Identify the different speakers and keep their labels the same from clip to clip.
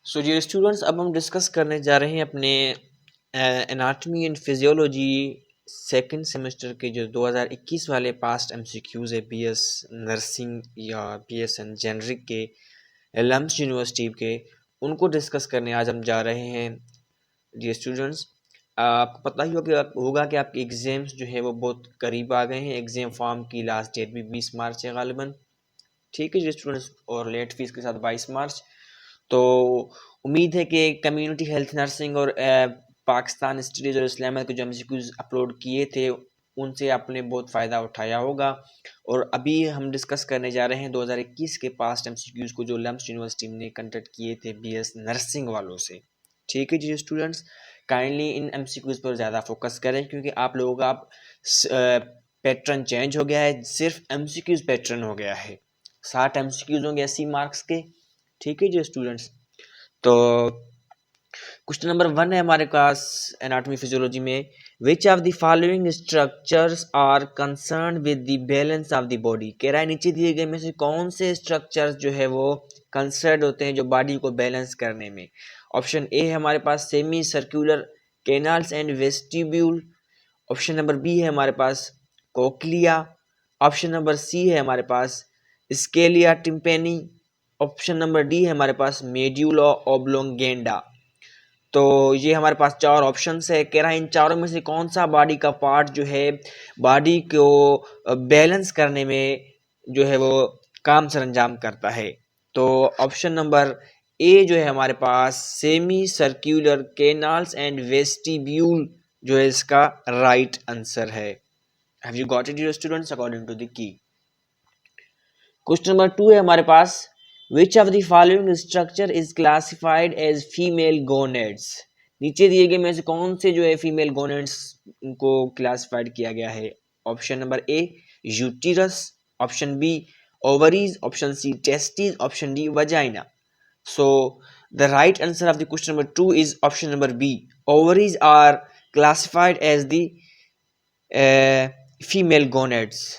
Speaker 1: So dear students, अब हम discuss करने जा रहे हैं अपने anatomy and physiology second semester के जो 2021 वाले पास्ट एमसीक्यूज़ है बीएस नर्सिंग या बीएसएन जेनरिक के लम्स यूनिवर्सिटी के, उनको डिस्कस करने आज हम जा रहे हैं। डियर स्टूडेंट्स, आपको पता ही होगा कि आपके एग्ज़ाम्स जो है वो बहुत करीब आ गए हैं। एग्ज़ाम फॉर्म की लास्ट डेट भी 20 मार्च है गालिबन, ठीक है डियर स्टूडेंट्स, और लेट फीस के साथ 22 मार्च। तो उम्मीद है कि कम्युनिटी हेल्थ नर्सिंग और पाकिस्तान स्टडीज़ और इस्लामिया के जो एमसीक्यूज़ अपलोड किए थे उनसे आपने बहुत फ़ायदा उठाया होगा। और अभी हम डिस्कस करने जा रहे हैं 2021 के पास्ट एमसीक्यूज़ को जो लम्स यूनिवर्सिटी ने कंडक्ट किए थे बीएस नर्सिंग वालों से। ठीक है जी स्टूडेंट्स, काइंडली इन एमसीक्यूज़ पर ज़्यादा फोकस करें क्योंकि आप लोगों का पैटर्न चेंज हो गया है, सिर्फ एमसीक्यूज़ पैटर्न हो गया है। 60 एमसीक्यूज़ होंगे 80 मार्क्स के, ठीक है जी स्टूडेंट्स। तो क्वेश्चन नंबर 1 है हमारे पास एनाटॉमी फिजियोलॉजी में, which of the following structures are concern with the balance of the body. कह रहा है नीचे दिए गए में से कौन से स्ट्रक्चर्स जो है वो कंसर्न होते हैं जो बॉडी को बैलेंस करने में। ऑप्शन ए है हमारे पास semicircular canals and vestibule. Option number B है हमारे पास कोक्लिया। ऑप्शन नंबर सी है हमारे पास scala tympani. Option number D है हमारे पास मेड्यूला ओब्लोंगेंडा। तो ये हमारे पास चार ऑप्शंस है। कह रहा है इन चारों में से कौन सा बॉडी का पार्ट जो है बॉडी को बैलेंस करने में जो है वो काम सरंजाम करता है। तो ऑप्शन नंबर ए जो है हमारे पास semicircular canals and vestibule जो है इसका राइट आंसर है। Have you got it dear students according to the key. Question number 2 है हमारे पास, which of the following structure is classified as female gonads. नीचे दिए गए में से कौन से जो है फीमेल गोनेड्स को क्लासिफाइड किया गया है। Option number A uterus, option B ovaries, option C testis, option D vagina. So the right answer of the question number 2 is option number B, ovaries are classified as the female gonads.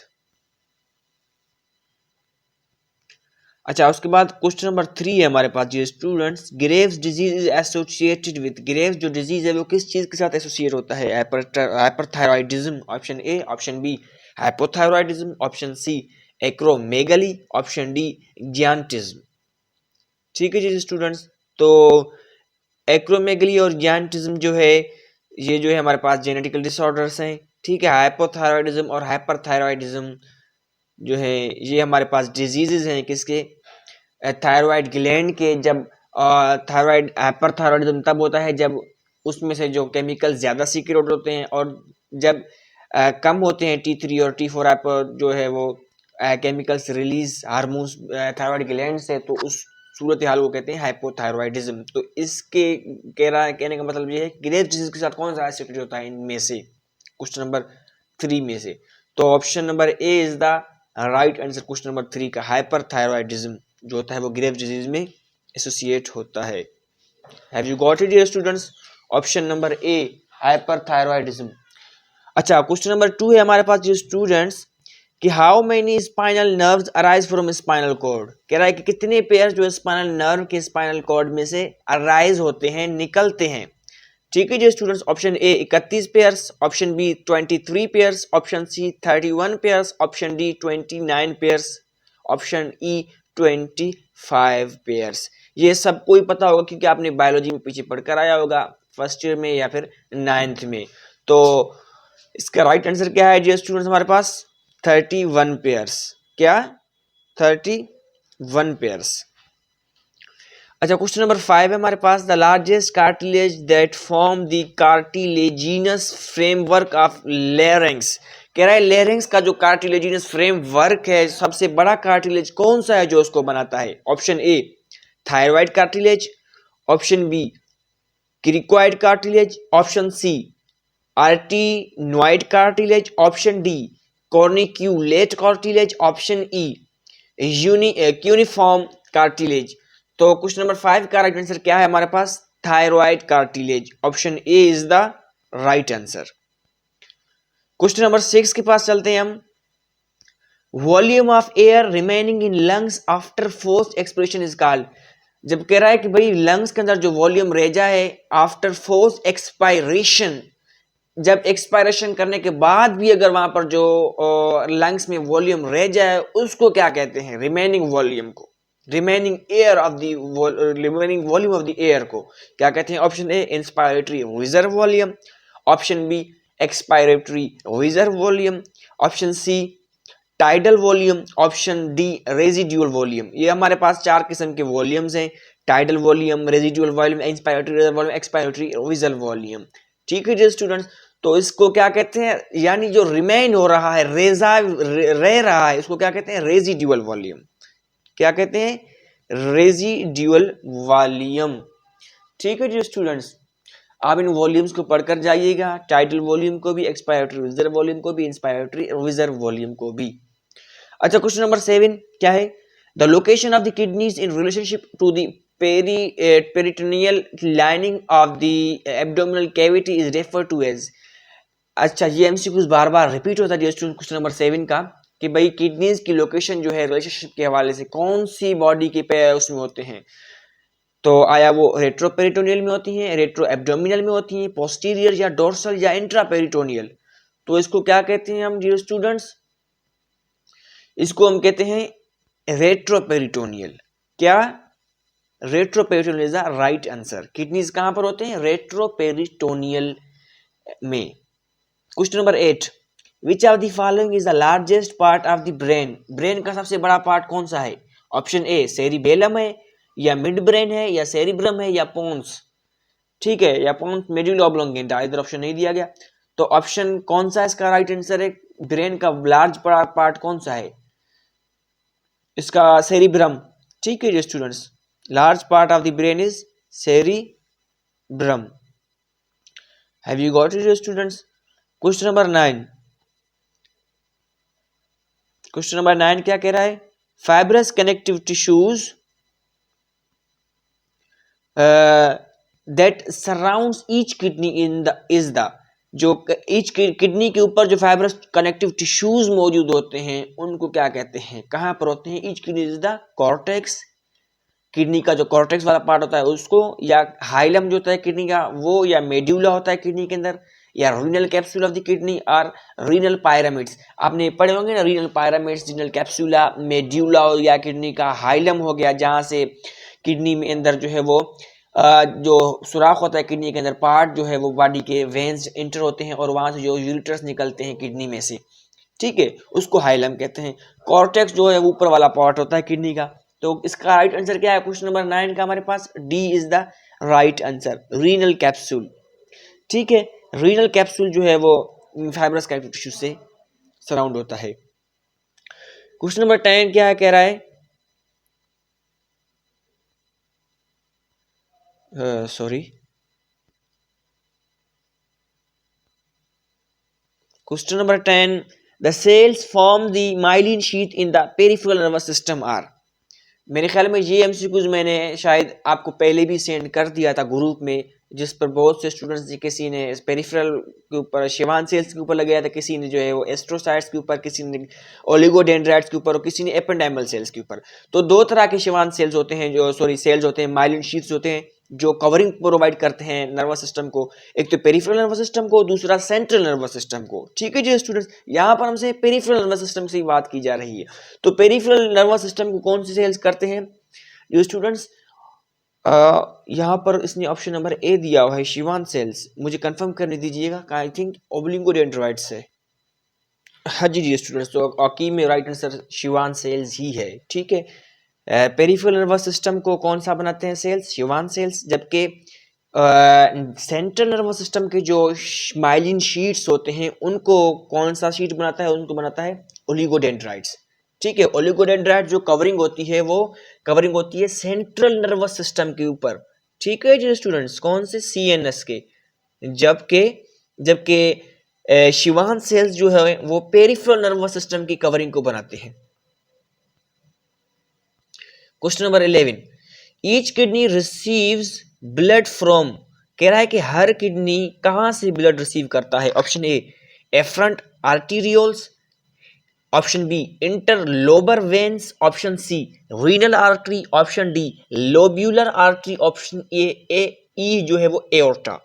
Speaker 1: अच्छा, उसके बाद question number 3 है हमारे पास जी students, Graves disease is associated with. Graves जो disease है वो किस चीज के साथ एसोसिएट होता है। Hyperthyroidism, option A, option B hypothyroidism, option C acromegaly, option D gigantism. ठीक है जी स्टूडेंट्स, तो एक्रोमेगली और ज्ञानटिज्म जो है ये जो है हमारे पास जेनेटिकल डिसऑर्डर्स हैं। ठीक है, हाइपोथायरॉइडिज्म और हाइपरथायरॉइडिज्म जो है ये हमारे पास डिजीजेज हैं किसके, थायराइड ग्लैंड के। जब थायराइड हाइपरथायरॉइडिज्म तब होता है जब उसमें से जो केमिकल ज़्यादा सीक्रेट होते हैं, और जब कम होते हैं T3 और T4 हाइपर जो है वो chemicals release hormones thyroid gland से, तो उस सूरत हाल को कहते हैं हाइपोथायरॉइडिज्म। तो इसके कहने का मतलब ये है ग्रेव्स डिजीज के साथ कौन सा सीक्रेट होता है इनमें से, क्वेश्चन नंबर 3 में से। तो option number A is the right answer question number 3 का। हाइपरथायरॉइडिज्म जो होता है वो ग्रेव्स डिजीज में एसोसिएट होता है। Have you got it dear students, option number A hyperthyroidism. अच्छा, क्वेश्चन नंबर 2 है हमारे पास जो स्टूडेंट्स कि how many spinal nerves arise from spinal cord. कह रहा है कि कितने पेयर जो स्पाइनल नर्व के स्पाइनल कॉर्ड में से अराइज होते हैं, निकलते हैं। ठीक है जी students, option A 31 pairs, option B 23 pairs, option C 31 pairs, option D 29 pairs, option E 25 pairs. ये सबको ही पता होगा क्योंकि आपने बायोलॉजी में पीछे पढ़कर आया होगा फर्स्ट ईयर में या फिर 9th में। तो इसका राइट आंसर क्या है जी स्टूडेंट्स, हमारे पास 31 पेयर्स। क्या 31 पेयर्स। अच्छा, क्वेश्चन नंबर 5 है हमारे पास, the largest cartilage that form the cartilaginous framework of larynx. कह रहा है लेरिंग्स का जो कार्टिलेजिनस फ्रेमवर्क है, सबसे बड़ा कार्टिलेज कौन सा है जो उसको बनाता है। Option A thyroid cartilage, option B cricoid cartilage, option C arytenoid cartilage, option D corniculate cartilage, option E cuneiform cartilage. तो क्वेश्चन नंबर 5 का राइट आंसर क्या है हमारे पास, thyroid cartilage. Option A is the right answer. Question number 6 के पास चलते हैं हम, volume of air remaining in lungs after forced expiration is called. जब कह रहा है कि भाई लंग्स के अंदर जो वॉल्यूम रह जाए आफ्टर फोर्स एक्सपायरेशन, जब एक्सपायरेशन करने के बाद भी अगर वहां पर जो लंग्स में वॉल्यूम रह जाए उसको क्या कहते हैं, रिमेनिंग वॉल्यूम को, remaining air of the remaining volume of the air को क्या कहते हैं? Option A inspiratory reserve volume, option B expiratory reserve volume, option C tidal volume, option D residual volume. ये हमारे पास चार किस्म के वॉल्यूम्स हैं, tidal volume, residual volume, inspiratory reserve volume, expiratory reserve volume. ठीक है जी स्टूडेंट्स, तो इसको क्या कहते हैं, यानी जो रिमेन हो रहा है, रह रहा है, उसको क्या कहते हैं? Residual volume. क्या कहते हैं? Residual volume. ठीक है जी स्टूडेंट्स, आप इन वॉल्यूम्स को पढ़कर जाइएगा, टाइटल वॉल्यूम को भी, एक्सपायरेटरी रिजर्व वॉल्यूम को भी, इंस्पायरेटरी रिजर्व वॉल्यूम को भी। अच्छा, क्वेश्चन नंबर 7 क्या है? The location of the kidneys in relationship to the peritoneal lining of the abdominal cavity is refer to as. अच्छा, ये एमसीक्यूज बार बार रिपीट होता है क्वेश्चन नंबर 7 का, कि भाई किडनीज की लोकेशन जो है रिलेशनशिप के हवाले से कौन सी बॉडी के पे उसमें होते हैं? तो आया वो रेट्रोपेरिटोनियल में होती हैं, रेट्रो एब्डोमिनल में होती हैं, पोस्टीरियर या डोर्सल या इंट्रापेरिटोनियल। तो इसको क्या कहते हैं हम डियर स्टूडेंट्स? इसको हम कहते हैं रेट्रोपेरिटोनियल। क्या? Retroperitoneal is the right answer. Kidneys कहां पर होते हैं? रेट्रोपेरिटोनियल में। Question number 8, which of the following is the largest part of the brain? Brain का सबसे बड़ा पार्ट कौन सा है? ऑप्शन ए सेरिबेलम है, या मिड ब्रेन है, या सेरिब्रम है, या पोन्स। ठीक है, या पोन्स मेडुला ऑब्लोंगेटा, इधर ऑप्शन नहीं दिया गया। तो ऑप्शन कौन सा इसका राइट आंसर है? ब्रेन का लार्ज पार्ट कौन सा है? इसका सेरिब्रम। ठीक है students, large part of the brain is cerebrum. Have you got it students? Question number 9, question number 9 क्या कह रहा है? Fibrous connective tissues that surrounds each kidney in the is the, जो ईच किडनी के ऊपर जो फाइब्रस कनेक्टिव टिश्यूज मौजूद होते हैं उनको क्या कहते हैं? कहां पर होते हैं? Each kidney is the cortex, kidney का जो कॉर्टेक्स वाला पार्ट होता है उसको, या हाइलम जो होता है किडनी का वो, या मेड्यूला होता है किडनी के अंदर, या renal capsule of the kidney, और रीनल पायरामिड्स। आपने पढ़े होंगे ना, रीनल पायरामिड्स, रीनल कैप्सूला, मेड्यूला हो गया किडनी का, हाइलम हो गया जहां से किडनी में अंदर जो है वो जो सुराख होता है किडनी के अंदर, पार्ट जो है वो बॉडी के वेन्स इंटर होते हैं और वहां से जो यूरिटर्स निकलते हैं किडनी में से, ठीक है, उसको हाइलम कहते हैं। कॉर्टेक्स जो है वो ऊपर वाला पार्ट होता है किडनी का। तो इसका राइट आंसर क्या है क्वेश्चन नंबर 9 का? हमारे पास D is the right answer, renal capsule. ठीक है, रीनल कैप्सूल जो है वो फाइब्रस कनेक्टिव टिश्यू से सराउंड होता है। क्वेश्चन नंबर 10 क्या है कह रहा है? Sorry, question number 10, the cells form the myelin sheet in the peripheral nervous system are. मेरे ख्याल में ये एमसीक्यूज मैंने शायद आपको पहले भी सेंड कर दिया था ग्रुप में, जिस पर बहुत से स्टूडेंट्स, किसी ने पेरिफेरल के ऊपर शिवान सेल्स के ऊपर लगाया था, किसी ने जो है वो एस्ट्रोसाइट्स के ऊपर, किसी ने ओलिगोडेंड्राइट्स के ऊपर और किसी ने एपेंडाइमल सेल्स के ऊपर। तो दो तरह के शिवान सेल्स होते हैं, जो सेल्स होते हैं, माइलिन शीट्स होते हैं जो कवरिंग प्रोवाइड करते हैं नर्वस सिस्टम को, एक तो पेरिफेरल नर्वस सिस्टम को, दूसरा सेंट्रल नर्वस सिस्टम को। ठीक है जी स्टूडेंट्स, यहाँ पर हमसे पेरिफेरल नर्वस सिस्टम से बात की जा रही है। तो पेरिफेरल नर्वस सिस्टम को कौन सी सेल्स करते हैं जो स्टूडेंट्स? यहाँ पर इसने ऑप्शन नंबर ए दिया हुआ है, शिवान सेल्स। मुझे कंफर्म करने दीजिएगा, आई थिंक ओब्लिंगोडेंड्राइट्स है। हाँ जी जी स्टूडेंट्स, तो अकी में राइट आंसर शिवान सेल्स ही है। ठीक है, पेरिफेरल नर्वस सिस्टम को कौन सा बनाते हैं सेल्स? शिवान सेल्स। जबकि सेंट्रल नर्वस सिस्टम के जो माइलिन शीट्स होते हैं उनको कौन सा शीट बनाता है? उनको बनाता है ओलिगोडेंड्राइट्स। ठीक है, ओलिगोडेंड्राइट जो कवरिंग होती है वो कवरिंग होती है सेंट्रल नर्वस सिस्टम के ऊपर। ठीक है जी स्टूडेंट्स, कौन से? सीएनएस के। जबकि जबकि शिवान सेल्स जो है वो पेरिफेरल नर्वस सिस्टम की कवरिंग को बनाते हैं। Question number 11, each kidney receives blood from. कह रहा है कि हर किडनी कहां से ब्लड रिसीव करता है? Option A afferent arterioles, option B interlobar veins, option C renal artery, option D lobular artery, option E जो है वो एओर्टा।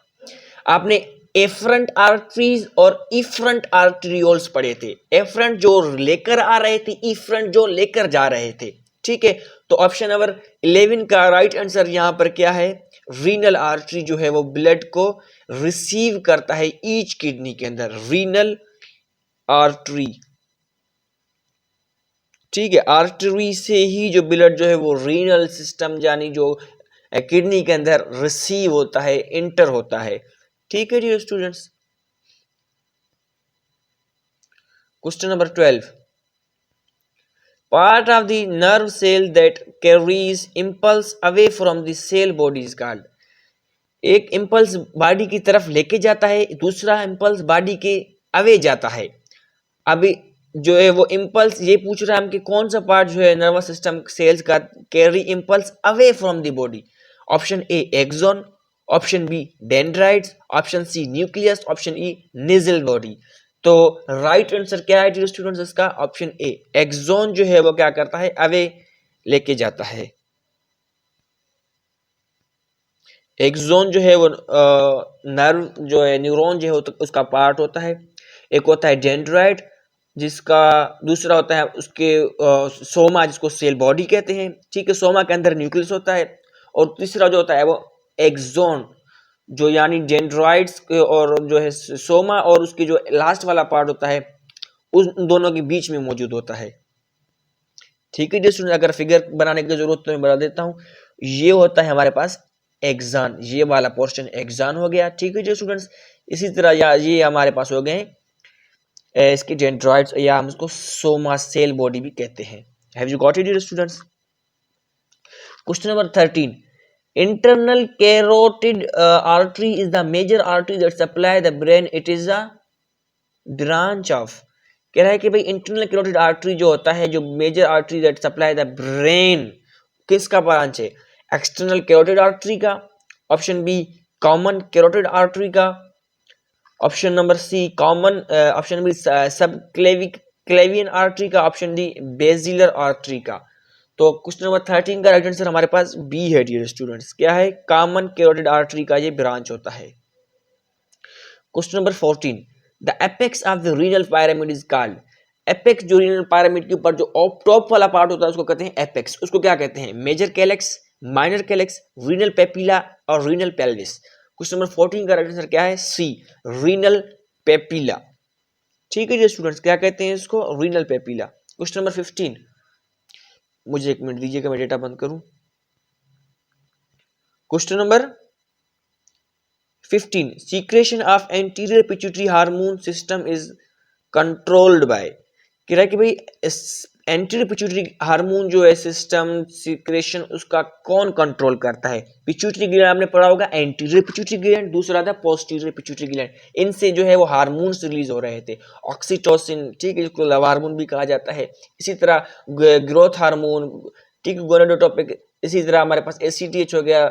Speaker 1: आपने एफरंट आर्टरीज और इफरंट आर्टरियोल्स पढ़े थे, एफरंट जो लेकर आ रहे थे, इफरंट जो लेकर जा रहे थे, ठीक है। तो ऑप्शन नंबर 11 का राइट आंसर यहां पर क्या है, रीनल आर्टरी जो है वो ब्लड को रिसीव करता है ईच किडनी के अंदर, रीनल आर्टरी, ठीक है। आर्टरी से ही जो ब्लड जो है वो रीनल सिस्टम यानी जो किडनी के अंदर रिसीव होता है, इंटर होता है, ठीक है जी students. Question number 12, part of the nerve cell that carries impulse away from the cell body is called। एक इंपल्स बॉडी की तरफ लेके जाता है, दूसरा इंपल्स बॉडी के अवे जाता है। अभी जो है वो इंपल्स ये पूछ रहा है हम कि कौन सा पार्ट जो है नर्वस सिस्टम सेल्स का carry impulse away from the body. Option A axon, option B dendrites, option C nucleus, option E nasal body. तो राइट आंसर क्या है स्टूडेंट्स इसका, ऑप्शन ए एक्सॉन जो है वो क्या करता है, अवे लेके जाता है। एक्सॉन जो है वो नर्व जो है न्यूरॉन जो है तो उसका पार्ट होता है। एक होता है डेंड्राइट जिसका दूसरा होता है उसके सोमा जिसको सेल बॉडी कहते हैं, ठीक है। सोमा के अंदर न्यूक्लियस होता है और तीसरा जो होता है वो एक्सॉन जो यानी डेंड्राइट्स और जो है सोमा और उसकी जो लास्ट वाला पार्ट होता है उन दोनों के बीच में मौजूद होता है, ठीक है जी। अगर फिगर बनाने की जरूरत तो मैं बता देता हूँ, ये होता है हमारे पास एक्सान, ये वाला पोर्शन एक्सान हो गया, ठीक है जी स्टूडेंट्स। इसी तरह ये हमारे पास हो गए इसके डेंड्राइट्स या हम इसको सोमा सेल बॉडी भी कहते हैं। Have you got it students. Question number 13, internal carotid artery is the major artery that supply the brain, it is a branch of. कह रहा है कि भाई इंटरनल कैरोटिड आर्टरी जो होता है, जो major artery that supply the brain, किसका ब्रांच है, एक्सटर्नल कैरोटिड आर्टरी का, option B common carotid artery का, option number C common, option B subclavian artery का, ऑप्शन डी बेसिलर आर्टरी का। तो क्वेश्चन नंबर 13 का राइट आंसर हमारे पास बी है डियर स्टूडेंट्स, क्या है, कॉमन कैरोटिड आर्टरी का ये ब्रांच होता है। Question number 14, the apex of the renal pyramid is called. Apex जो रीनल पिरामिड के ऊपर जो टॉप वाला पार्ट होता है उसको कहते हैं एपेक्स, उसको क्या कहते हैं, major calyx, minor calyx, renal papilla और रीनल पेल्विस। क्वेश्चन नंबर 14 का राइट आंसर क्या है, सी रीनल पेपिला, ठीक है जी स्टूडेंट्स, क्या कहते हैं इसको, रीनल पेपिला। क्वेश्चन नंबर 15, मुझे एक मिनट दीजिएगा मैं डेटा बंद करूं। Question number 15, secretion of anterior pituitary hormone system is controlled by. कह रहा है कि भाई एंटीरियर पिट्यूटरी हार्मोन जो है सिस्टम सीक्रेशन उसका कौन कंट्रोल करता है। पिट्यूटरी ग्लैंड आपने पढ़ा होगा, एंटीरियर पिट्यूटरी ग्लैंड, दूसरा था पोस्टीरियर पिट्यूटरी ग्लैंड, इनसे जो है वो हार्मोन्स रिलीज हो रहे थे, ऑक्सीटोसिन, ठीक है, जिसको लव हार्मोन भी कहा जाता है। इसी तरह ग्रोथ हार्मोन, ठीक है, गोनाडोट्रोपिक, इसी तरह हमारे पास एसीटीएच हो गया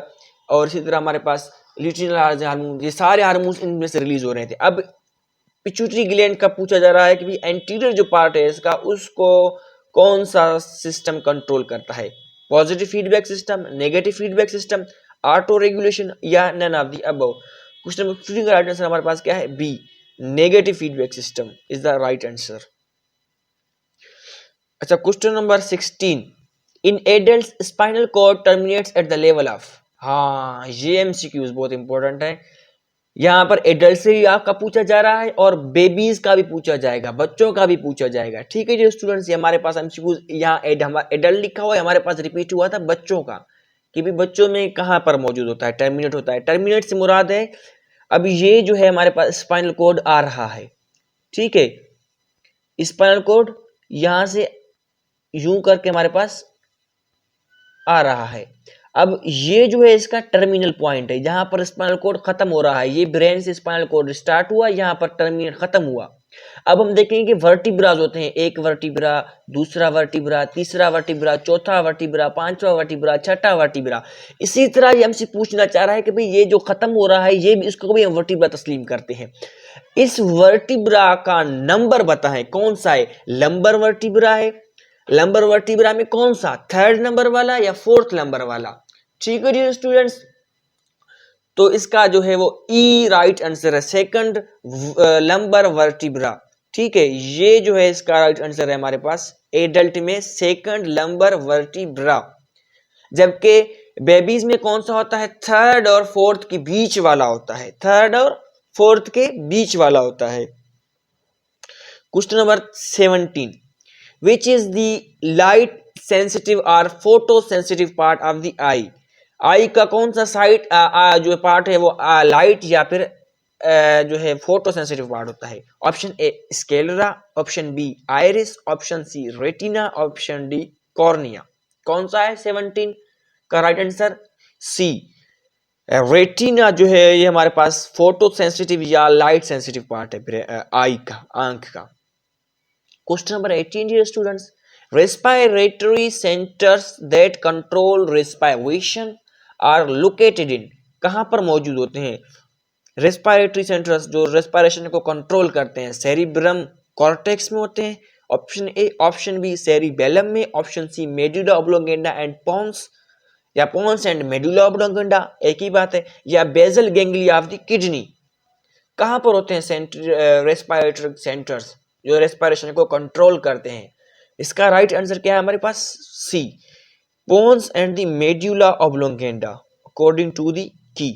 Speaker 1: और इसी तरह हमारे पास ल्यूटिनल हार्मोन, ये सारे हार्मोन इनमें से रिलीज हो रहे थे। अब पिट्यूटरी ग्लैंड का पूछा जा रहा है कि भाई एंटीरियर जो पार्ट है इसका उसको कौन सा सिस्टम कंट्रोल करता है, positive feedback system, negative feedback system, auto regulation या none of the above. Question number 15 का राइट आंसर हमारे पास क्या है, B negative feedback system is the right answer. अच्छा question number 16, in adults spinal cord terminates at the level of. हाँ ये MCQs बहुत इंपॉर्टेंट है, यहाँ पर एडल्ट से ही आपका पूछा जा रहा है और बेबीज का भी पूछा जाएगा, बच्चों का भी पूछा जाएगा, ठीक है जी स्टूडेंट्स। ये हमारे पास एमसीक्यूज यहाँ एडल्ट लिखा हुआ है, हमारे पास रिपीट हुआ था बच्चों का, कि भी बच्चों में कहाँ पर मौजूद होता है, टर्मिनेट होता है। टर्मिनेट से मुराद है अब ये जो है हमारे पास स्पाइनल कोड आ रहा है, ठीक है, स्पाइनल कोड यहां से यूं करके हमारे पास आ रहा है। अब ये जो है इसका टर्मिनल पॉइंट है, जहां पर स्पाइनल कोड खत्म हो रहा है, ये ब्रेन से स्पाइनल कोड स्टार्ट हुआ, यहाँ पर टर्मिनेट खत्म हुआ। अब हम देखेंगे कि वर्टिब्राज होते हैं, एक वर्टिब्रा, दूसरा वर्टिब्रा, तीसरा वर्टिब्रा, चौथा वर्टिब्रा, पांचवा वर्टिब्रा, छठा वर्टिब्रा। इसी तरह ये हमसे पूछना चाह रहा है कि भाई ये जो खत्म हो रहा है ये भी, इसको भी हम वर्टिब्रा तस्लीम करते हैं। इस वर्टिब्रा का नंबर बताएं कौन सा है, लंबर वर्टिब्रा है, लंबर वर्टिब्रा में कौन सा, थर्ड नंबर वाला या फोर्थ नंबर वाला। ठीक है जी स्टूडेंट्स, तो इसका जो है वो ई राइट आंसर है, सेकंड लंबर वर्टिब्रा। ठीक है, ये जो है इसका राइट आंसर है हमारे पास एडल्ट में सेकंड लंबर वर्टिब्रा। जबकि बेबीज में कौन सा होता है, थर्ड और फोर्थ के बीच वाला होता है, थर्ड और फोर्थ के बीच वाला होता है। Question number 17, which is the light sensitive और photo sensitive part of the eye. Eye का कौन सा साइड जो पार्ट है वो लाइट या फिर जो है फोटो सेंसिटिव पार्ट होता है। Option A sclera, option B iris, option C retina, option D cornea. कौन सा है 17 का राइट आंसर, सी रेटिना जो है ये हमारे पास फोटो सेंसिटिव या लाइट सेंसिटिव पार्ट है आई का, आंख का। Question number 18 dear students, respiratory centres that control respiration are located in, कहां पर मौजूद होते हैं। रेस्पिरेटरी सेंटर्स जो रेस्पिरेशन को कंट्रोल करते हैं सेरिब्रम कॉर्टेक्स में होते हैं। Option A, option B cerebellum में, option C medulla oblongata and pons या पोन्स एंड मेडुला ऑब्लोंगेंडा एक ही बात है, या basal ganglia of the kidney. कहां पर होते हैं रेस्पिरेटरी सेंटर्स जो रेस्पिरेशन को कंट्रोल करते हैं। इसका राइट आंसर क्या है हमारे पास, C pons and the medulla oblongata according to the key.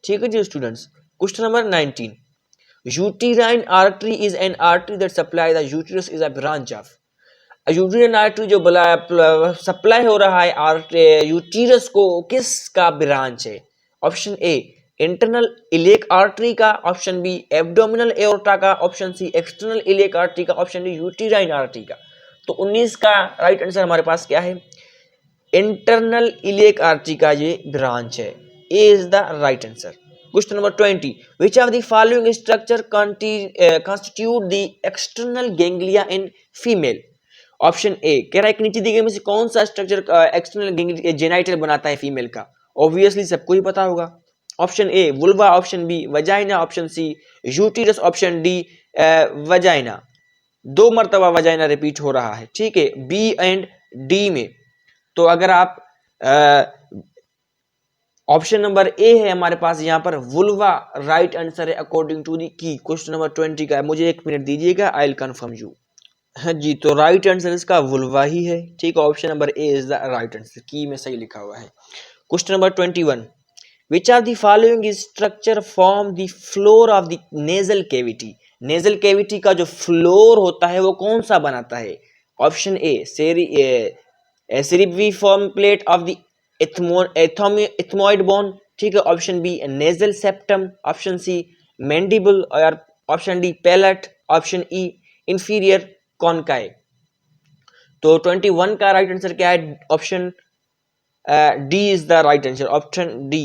Speaker 1: ठीक है जी students, question number 19, uterine artery is an artery that supply the uterus is a branch of. Uterine artery जो सप्लाई हो रहा है यूटेरस को, किसका ब्रांच है। Option A internal iliac artery का, ऑप्शन बी एब्डोमिनल एओर्टा का, option C external iliac artery का, ऑप्शन डी यूटेराइन आर्टरी का। तो 19 का राइट आंसर हमारे पास क्या है, इंटरनल इलियक आर्टरी का ये ब्रांच है, A is the right answer. Question number 20, which of the following structure constitute the external ganglia in female. Option A कह रहा है कि नीचे दिए गए में से कौन सा स्ट्रक्चर एक्सटर्नल जेनाइटल बनाता है फीमेल का, ऑब्वियसली सबको ही पता होगा। Option A vulva, option B vagina, option C uterus, option D vagina. 2 मरतबा वजाइना रिपीट हो रहा है, ठीक है, बी एंड डी में। तो अगर आप ऑप्शन नंबर ए है हमारे पास यहाँ पर वुल्वा राइट आंसर है अकॉर्डिंग टू दी की। क्वेश्चन नंबर 20 का है, मुझे 1 मिनट दीजिएगा, आई विल कंफर्म यू। हाँ जी, तो राइट आंसर इसका वुल्वा ही है, ठीक है, option number A is the right answer, की में सही लिखा हुआ है। Question number 21, which are the following structure form the floor of the nasal cavity. Nasal cavity का जो फ्लोर होता है वो कौन सा बनाता है। Option A cribriform plate of the ethmoid bone, ठीक है, option B nasal septum, option C mandible और option D palate, option E inferior conchae. तो 21 का राइट आंसर क्या है, option D is the right answer, option D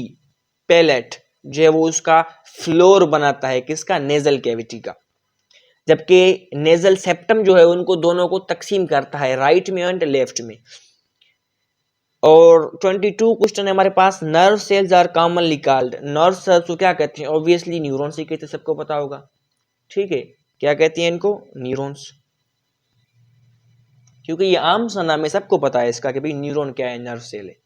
Speaker 1: palate जो है वो उसका फ्लोर बनाता है, किसका, नेजल कैविटी का। जबकि नेजल सेप्टम जो है उनको दोनों को तकसीम करता है राइट में एंड लेफ्ट में। और 22 क्वेश्चन है हमारे पास, nerve cells are commonly called. Nerve cells को क्या कहते हैं, ऑब्वियसली न्यूरॉन्स ही कहते हैं, सबको पता होगा, ठीक है, क्या कहती हैं इनको, न्यूरॉन्स, क्योंकि ये आम सा नाम है, सबको पता है इसका कि भाई न्यूरॉन क्या है, नर्व सेल है।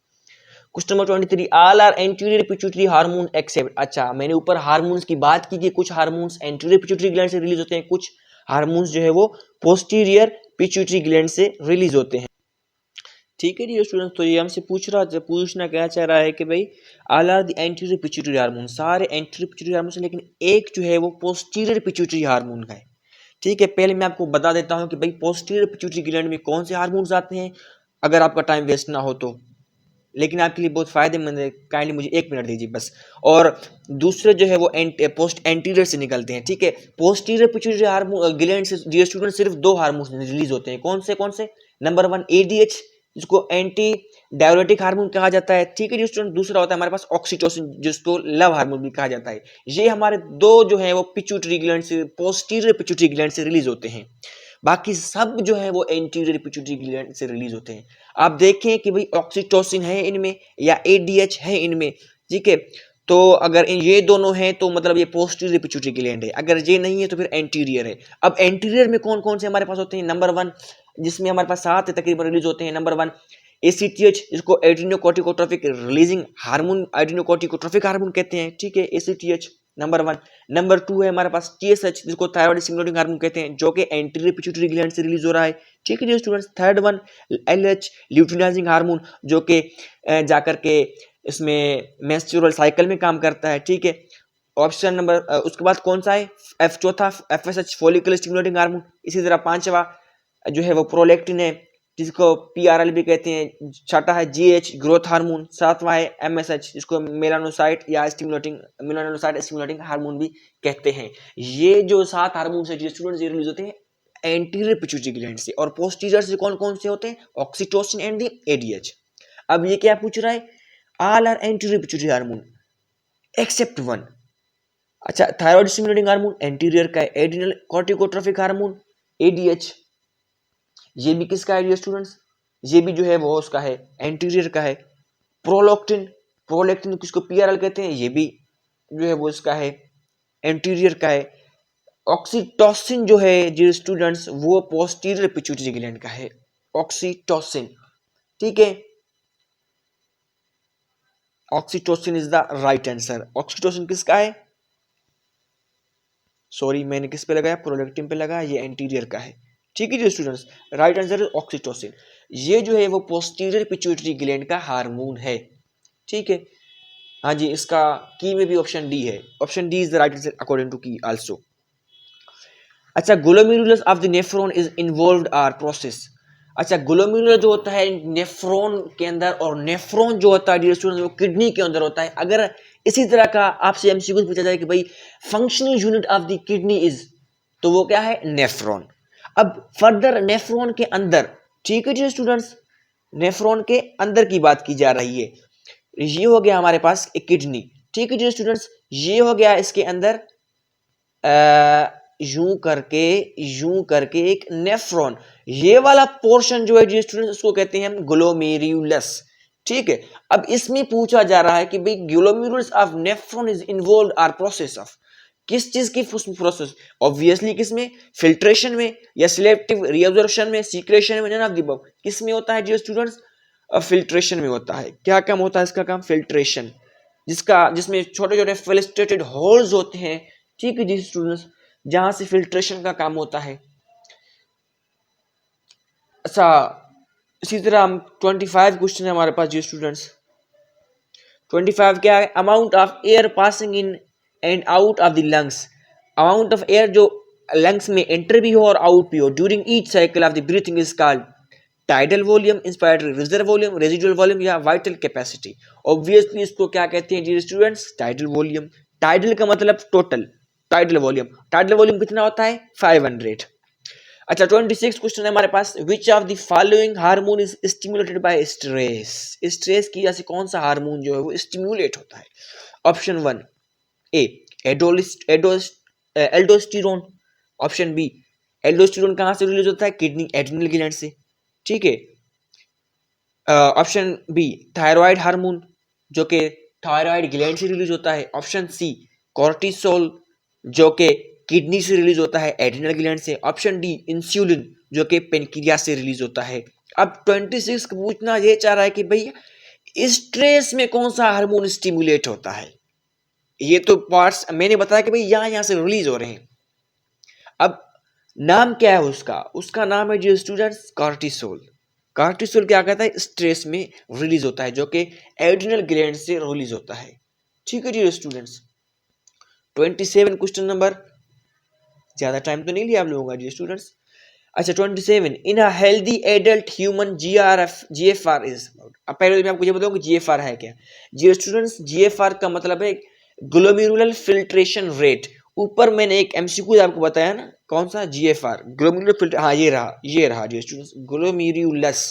Speaker 1: Question number 23, all are anterior pituitary hormone except. अच्छा, मैंने ऊपर हार्मोन्स की बात की कि कुछ हार्मोन्स एंटीरियर पिट्यूटरी ग्लैंड से रिलीज होते हैं, कुछ हार्मोन्स जो है वो पोस्टीरियर पिट्यूटरी ग्लैंड से रिलीज होते हैं, ठीक है जी स्टूडेंट्स। तो ये हमसे पूछना क्या चाह रहा है कि भाई all are the anterior pituitary hormone, सारे एंटीरियर पिट्यूटरी हार्मोन है, लेकिन एक जो है वो पोस्टीरियर पिट्यूटरी हार्मोन का है, ठीक है। पहले मैं आपको बता देता हूं कि भाई पोस्टीरियर पिट्यूटरी ग्लैंड में कौन से हार्मोन्स आते हैं, अगर आपका टाइम वेस्ट ना हो तो, लेकिन आपके लिए बहुत फायदेमंद है, काइंडली मुझे 1 मिनट दीजिए बस। और दूसरे जो है वो पोस्ट एंटीरियर से निकलते हैं, ठीक है। पोस्टीरियर पिट्यूटरी हार्मोन ग्लैंड से डियर स्टूडेंट सिर्फ 2 हार्मोन्स रिलीज होते हैं, कौन से, नंबर 1 ADH जिसको एंटी डाययूरेटिक हार्मोन कहा जाता है। ठीक है जी स्टूडेंट, दूसरा होता है हमारे पास ऑक्सीटोसिन, जिसको लव हार्मोन भी कहा जाता है। ये हमारे दो जो है वो पिट्यूटरी ग्लैंड से, पोस्टीरियर पिट्यूटरी ग्लैंड से रिलीज होते हैं। बाकी सब जो है वो एंटीरियर पिट्यूटरी ग्लैंड से रिलीज होते हैं। आप देखें कि भाई ऑक्सीटोसिन है इनमें या एडीएच है इनमें, ठीक है, तो अगर ये दोनों हैं तो मतलब ये पोस्टीरियर पिट्यूटरी ग्लैंड है, अगर ये नहीं है तो फिर एंटीरियर है। अब एंटीरियर में कौन कौन से हमारे पास होते हैं? नंबर 1 जिसमें हमारे पास 7 तकरीबन रिलीज होते हैं। नंबर 1 एसीटीएच, जिसको एड्रीनोकोर्टिकोट्रोपिक रिलीजिंग हार्मोन, एड्रीनोकोर्टिकोट्रोपिक हार्मोन कहते हैं। ठीक है, एसीटीएच नंबर 1। नंबर 2 है हमारे पास टीएसएच, जिसको थायराइड स्टिमुलेटिंग हार्मोन कहते हैं, जो कि एंटीरियर पिट्यूटरी ग्लैंड से रिलीज हो रहा है। ठीक है students. Third one LH, luteinizing hormone, जो कि जाकर के इसमें मेंस्ट्रुअल साइकिल में काम करता है। ठीक है, ऑप्शन नंबर उसके बाद कौन सा है? चौथा एफएसएच, फॉलिकल स्टिमुलेटिंग हार्मोन। इसी तरह पांचवा जो है वो प्रोलैक्टिन है, जिसको पीआरएल भी कहते हैं। छठा है जीएच, ग्रोथ हार्मोन। सातवां है एमएसएच, जिसको मेलानोसाइट या स्टिमुलेटिंग मेलानोसाइट स्टिमुलेटिंग हार्मोन भी कहते हैं। ये जो 7 हार्मोन है जो स्टूडेंट्स ये रिलीज होते हैं एंटीरियर पिट्यूटरी ग्लैंड से, और पोस्टीरियर से कौन कौन से होते हैं? Oxytocin and the ADH. अब ये क्या पूछ रहा है? All are anterior pituitary hormone except 1। अच्छा, थायराइड स्टिमुलेटिंग हार्मोन एंटीरियर का है, एड्रिनल कॉर्टिकोट्रोपिक हार्मोन एडीएच, ये भी किसका है स्टूडेंट्स? ये भी जो है वो उसका है, एंटीरियर का है। प्रोलैक्टिन, प्रोलैक्टिन किसको पीआरएल कहते हैं, ये भी जो है वो इसका है, एंटीरियर का है। ऑक्सीटोसिन जो है जी स्टूडेंट्स वो पोस्टीरियर पिट्यूटरी ग्लैंड का है, ऑक्सीटोसिन। ठीक है, oxytocin is the right answer. Oxytocin किसका है? सॉरी मैंने किस पे लगाया? प्रोलैक्टिन पे लगाया, ये एंटीरियर का है। ठीक है जी students, right answer is oxytocin. ये जो है वो पोस्टीरियर पिट्यूटरी ग्लैंड का हार्मोन है। ठीक है, हाँ जी, इसका की में भी ऑप्शन डी है। Option D is the right answer according to the आल्सो। Also, glomerulus of the nephron is involved are process. अच्छा, ग्लोमेरुलर जो होता है नेफ्रॉन के अंदर, और नेफ्रॉन जो होता है डियर स्टूडेंट्स वो किडनी के अंदर होता है। अगर इसी तरह का आपसे एमसीक्यू पूछा जाए कि भाई functional unit of the kidney is, तो वो क्या है? नेफ्रॉन। अब फर्दर नेफ्रॉन के अंदर, ठीक है जी स्टूडेंट्स, नेफ्रॉन के अंदर की बात की जा रही है। ये हो गया हमारे पास एक किडनी। ठीक है जी स्टूडेंट्स, ये हो गया इसके अंदर यूं करके एक नेफ्रॉन। ये वाला पोर्शन जो है जी स्टूडेंट्स उसको कहते हैं हम ग्लोमेरुलस। ठीक है, अब इसमें पूछा जा रहा है कि भाई glomerulus of nephron is involved are process of, किस चीज की प्रोसेस? ऑब्वियसली किसमें? फिल्ट्रेशन में, या सिलेक्टिव रीअब्जॉर्प्शन में, सीक्रेशन में, नन ऑफ द अबव। किस में होता है जी स्टूडेंट्स? फिल्ट्रेशन में होता है। क्या काम होता है इसका? काम फिल्ट्रेशन, जिसमें छोटे छोटे फिल्ट्रेटेड होल्स होते हैं। ठीक है जी स्टूडेंट्स, जहां से फिल्ट्रेशन का काम होता है। अच्छा, इसी तरह हम 25 क्वेश्चन है हमारे पास जी स्टूडेंट्स। 25 क्या है? Amount of air passing in and out of the lungs. Amount of air जो लंग्स में एंटर भी हो और आउट भी हो during each cycle of the breathing is called tidal volume, inspired reserve volume, residual volume, या vital capacity. Obviously इसको क्या कहते हैं जी स्टूडेंट्स? Tidal volume. टाइडल का मतलब total, tidal volume. Tidal volume कितना होता है? 500। अच्छा, 26 क्वेश्चन है हमारे पास। Which of the following hormone is stimulated by stress. Stress की वजह से कौन सा हार्मोन जो है वो स्टिमुलेट होता है? ऑप्शन 1 ए एल्डोस्टेरोन। ऑप्शन बी एल्डोस्टेरोन कहां से रिलीज होता है? किडनी एड्रिनल ग्लैंड से। ठीक है, ऑप्शन बी थायराइड हार्मोन, जो कि थायराइड ग्लैंड से रिलीज होता है। ऑप्शन सी कॉर्टिसोल, जो कि किडनी से रिलीज होता है एड्रिनल ग्लैंड से। ऑप्शन डी इंसुलिन, जो कि पेनक्रियास से रिलीज होता है। अब 26 पूछना ये चाह रहा है कि भाई स्ट्रेस में कौन सा हार्मोन स्टिमुलेट होता है। ये तो पार्ट्स मैंने बताया कि भाई यहां से रिलीज हो रहे हैं। अब नाम क्या है उसका? उसका नाम है जो स्टूडेंट्स कॉर्टिसोल। कॉर्टिसोल क्या कहता है? स्ट्रेस में रिलीज होता है, जो कि एड्रिनल ग्लैंड से रिलीज होता है। ठीक है जी स्टूडेंट्स। 27 क्वेश्चन नंबर, ज्यादा टाइम तो नहीं लिया आप लोगों का जी स्टूडेंट्स। अच्छा, 27 in a healthy adult human GFR is. अब पहले मैं आपको ये बताऊं कि जीएफआर है क्या। जी स्टूडेंट्स, जीएफआर का मतलब है ग्लोमेरुलर फिल्ट्रेशन रेट। ऊपर मैंने एक एमसीक्यू आपको बताया ना, कौन सा? GFR, glomerular filter. हाँ, ये रहा जी स्टूडेंट्स, ग्लोमेरुलस।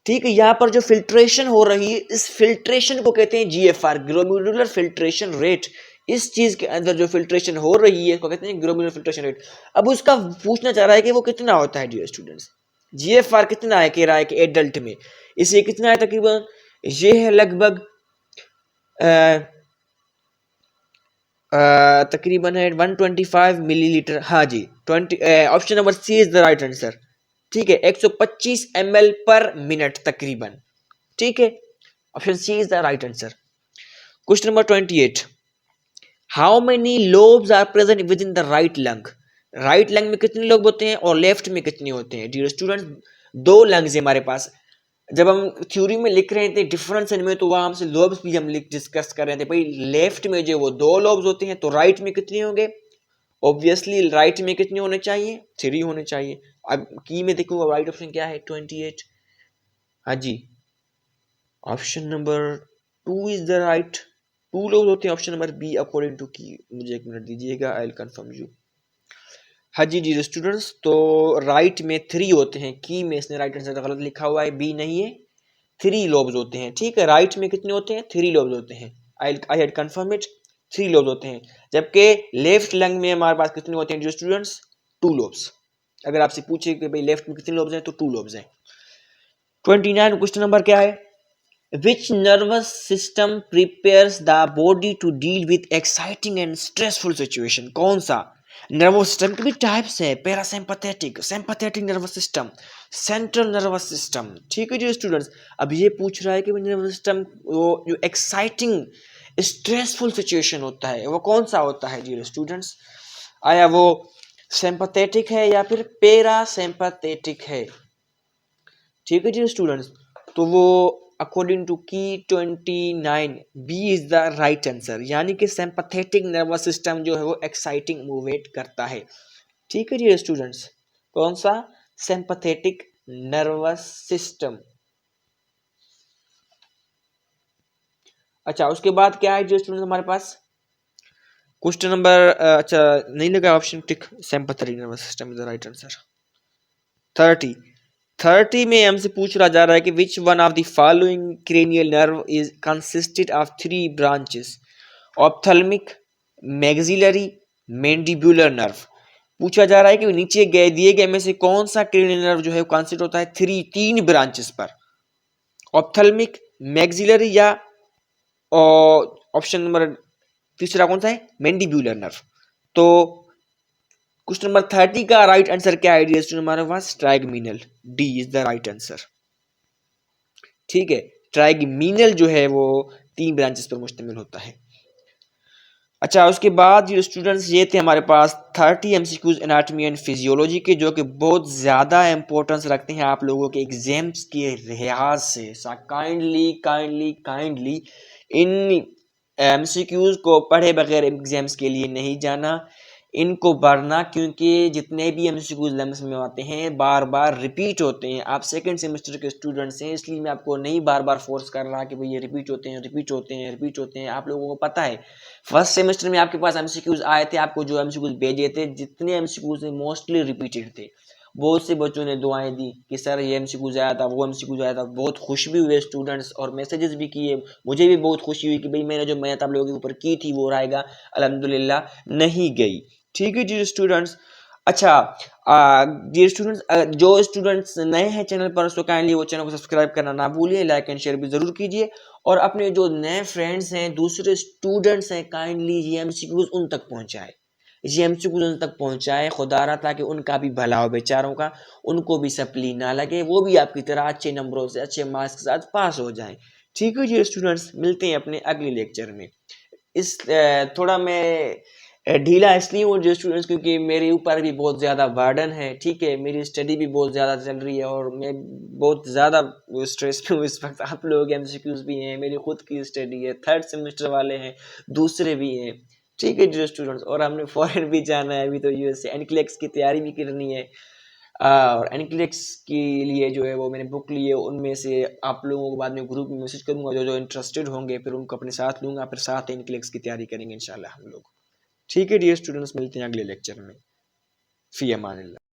Speaker 1: ठीक है, यहाँ पर जो फिल्ट्रेशन हो रही है, इस फिल्ट्रेशन को कहते हैं जीएफआर, ग्लोमेरुलर फिल्ट्रेशन रेट। इस चीज के अंदर जो फिल्ट्रेशन हो रही है उसको कहते हैं ग्लोमेरुलर फिल्ट्रेशन रेट। अब उसका पूछना चाह रहा है कि वो कितना होता है डियर स्टूडेंट्स, जीएफआर कितना है, कह रहा है कि एडल्ट में इसे कितना है तकरीबन, ये है लगभग तकरीबन है 125 मिलीलीटर। हाँ जी, 20, option number C is the right answer. ठीक है, 125 ml पर मिनट तकरीबन। ठीक है, option C is the right answer. Question number 28, how many lobes are present within the right lung. Right lung में कितने लोब होते हैं और लेफ्ट में कितने होते हैं डियर स्टूडेंट। दो लंग्स है हमारे पास। जब हम थ्योरी में लिख रहे थे डिफरेंस इनमें, तो वहां से लोब्स भी हम डिस्कस कर रहे थे। भाई लेफ्ट में जो वो दो लोब्स होते हैं, तो राइट में कितने होंगे, ऑब्वियसली राइट में कितने होने चाहिए, 3 होने चाहिए। अब की में देखो राइट ऑप्शन क्या है, 28। हाँ जी, option number 2 is the right. 2 लोग होते हैं, option number B according to the. मुझे 1 मिनट दीजिएगा, आई विल कंफर्म यू। हाँ जी जी स्टूडेंट्स, तो राइट में 3 होते हैं। की में इसने राइट आंसर गलत लिखा हुआ है, बी नहीं है, 3 लोब्स होते हैं। ठीक है, राइट में कितने होते हैं, 3 लोब्स होते हैं। I had confirm it, 3 lobes होते हैं। जबकि लेफ्ट लंग में हमारे पास कितने होते हैं जो स्टूडेंट्स, 2 लोब्स। अगर आपसे पूछे कि भाई लेफ्ट में कितने लोब्स हैं, तो 2 लोब्स हैं। 29 क्वेश्चन नंबर क्या है, which nervous system prepares the body to deal with exciting and stressful situation. कौन सा नर्वस सिस्टम के भी टाइप्स है, parasympathetic, sympathetic nervous system, central nervous system. ठीक है जी स्टूडेंट्स, अब ये पूछ रहा है कि नर्वस सिस्टम वो जो एक्साइटिंग स्ट्रेसफुल सिचुएशन होता है वो कौन सा होता है जी स्टूडेंट्स। आया वो सिंपैथेटिक है या फिर पैरासिम्पैथेटिक है। ठीक है जी स्टूडेंट्स, तो वो अकॉर्डिंग टू की 29 B is the right answer, यानी कि सिंपैथेटिक नर्वस सिस्टम जो है वो एक्साइटिंग मूवमेंट करता है। ठीक है जी स्टूडेंट्स, कौन सा, सिंपैथेटिक नर्वस सिस्टम। अच्छा, उसके बाद क्या है जी स्टूडेंट्स हमारे पास क्वेश्चन नंबर, अच्छा नहीं लगा option tick, sympathetic nervous system is the right answer. 30 में हमसे पूछ रहा जा रहा है कि which one of the following cranial nerve is consisted of 3 branches, ophthalmic, maxillary, mandibular nerve. पूछा जा रहा है कि नीचे गए दिए गए में से कौन सा क्रेनियल नर्व जो है कंसिस्ट होता है 3 ब्रांचेस पर, ऑप्थेल्मिक, मैक्सिलरी या ऑप्शन नंबर तीसरा कौन सा है, मैंडिबुलर नर्व। तो क्वेश्चन नंबर 30 का राइट आंसर क्या है हमारे पास, trigeminal, D is the right answer. ठीक है, ट्राइगमिनल जो है वो 3 ब्रांचेस पर मुश्तमिल होता है। अच्छा, उसके बाद जो स्टूडेंट्स ये थे हमारे पास 30 एमसीक्यूज एनाटॉमी एंड फिजियोलॉजी के, जो कि बहुत ज़्यादा इंपॉर्टेंस रखते हैं आप लोगों के एग्जाम्स के लिहाज से। काइंडली काइंडली काइंडली इन एमसीक्यूज को पढ़े बगैर एग्जाम्स के लिए नहीं जाना, इनको पढ़ना, क्योंकि जितने भी एमसीक्यूज लम्स में आते हैं बार बार रिपीट होते हैं। आप सेकंड सेमेस्टर के स्टूडेंट्स हैं, इसलिए मैं आपको नहीं बार बार फोर्स कर रहा कि भाई ये रिपीट होते हैं, रिपीट होते हैं, रिपीट होते हैं। आप लोगों को पता है फर्स्ट सेमेस्टर में आपके पास एमसीक्यूज आए थे, आपको जो एमसीक्यूज भेजे थे, जितने एमसीक्यूज थे मोस्टली रिपीटेड थे। बहुत से बच्चों ने दुआएं दी कि सर ये एमसीक्यूज आया था, वो एमसीक्यूज आया था। बहुत खुश भी हुए स्टूडेंट्स और मैसेजेस भी किए, मुझे भी बहुत खुशी हुई कि भाई मैंने जो मेहनत आप लोगों के ऊपर की थी वो रहेगा, अल्हम्दुलिल्लाह नहीं गई। ठीक है जी स्टूडेंट्स। अच्छा जी स्टूडेंट्स, जो स्टूडेंट्स नए हैं चैनल पर, सो काइंडली वो चैनल को सब्सक्राइब करना ना भूलिए, लाइक एंड शेयर भी जरूर कीजिए। और अपने जो नए फ्रेंड्स हैं, दूसरे स्टूडेंट्स हैं, काइंडली ये एमसीक्यूज उन तक पहुंचाए, ये एमसीक्यूज उन तक पहुंचाए खुदारा, ताकि उनका भी भला हो बेचारों का, उनको भी सप्ली ना लगे, वो भी आपकी तरह अच्छे नंबरों से अच्छे मार्क्स के साथ पास हो जाएं। ठीक है जी स्टूडेंट्स, मिलते हैं अपने अगले लेक्चर में। इस थोड़ा मैं ढीला इसलिए हूँ जो स्टूडेंट्स, क्योंकि मेरे ऊपर भी बहुत ज़्यादा बर्डन है। ठीक है, मेरी स्टडी भी बहुत ज़्यादा चल रही है और मैं बहुत ज़्यादा स्ट्रेस में हूँ इस वक्त। आप लोगों के एमसीक्यूज भी हैं, मेरी खुद की स्टडी है, 3rd सेमेस्टर वाले हैं, दूसरे भी हैं। ठीक है जो स्टूडेंट्स, और हमने फॉरेन भी जाना है अभी, तो यूएसए एनक्लेक्स की तैयारी भी करनी है। और एनक्लेक्स के लिए जो है वो मैंने बुक ली है, उनमें से आप लोगों को बाद में ग्रुप में मैसेज करूंगा, जो जो इंटरेस्टेड होंगे फिर उनको अपने साथ लूंगा, फिर साथ एनक्लेक्स की तैयारी करेंगे इंशाल्लाह हम लोग। ठीक है डियर स्टूडेंट्स, मिलते हैं अगले लेक्चर में। फी अमानिल्लाह।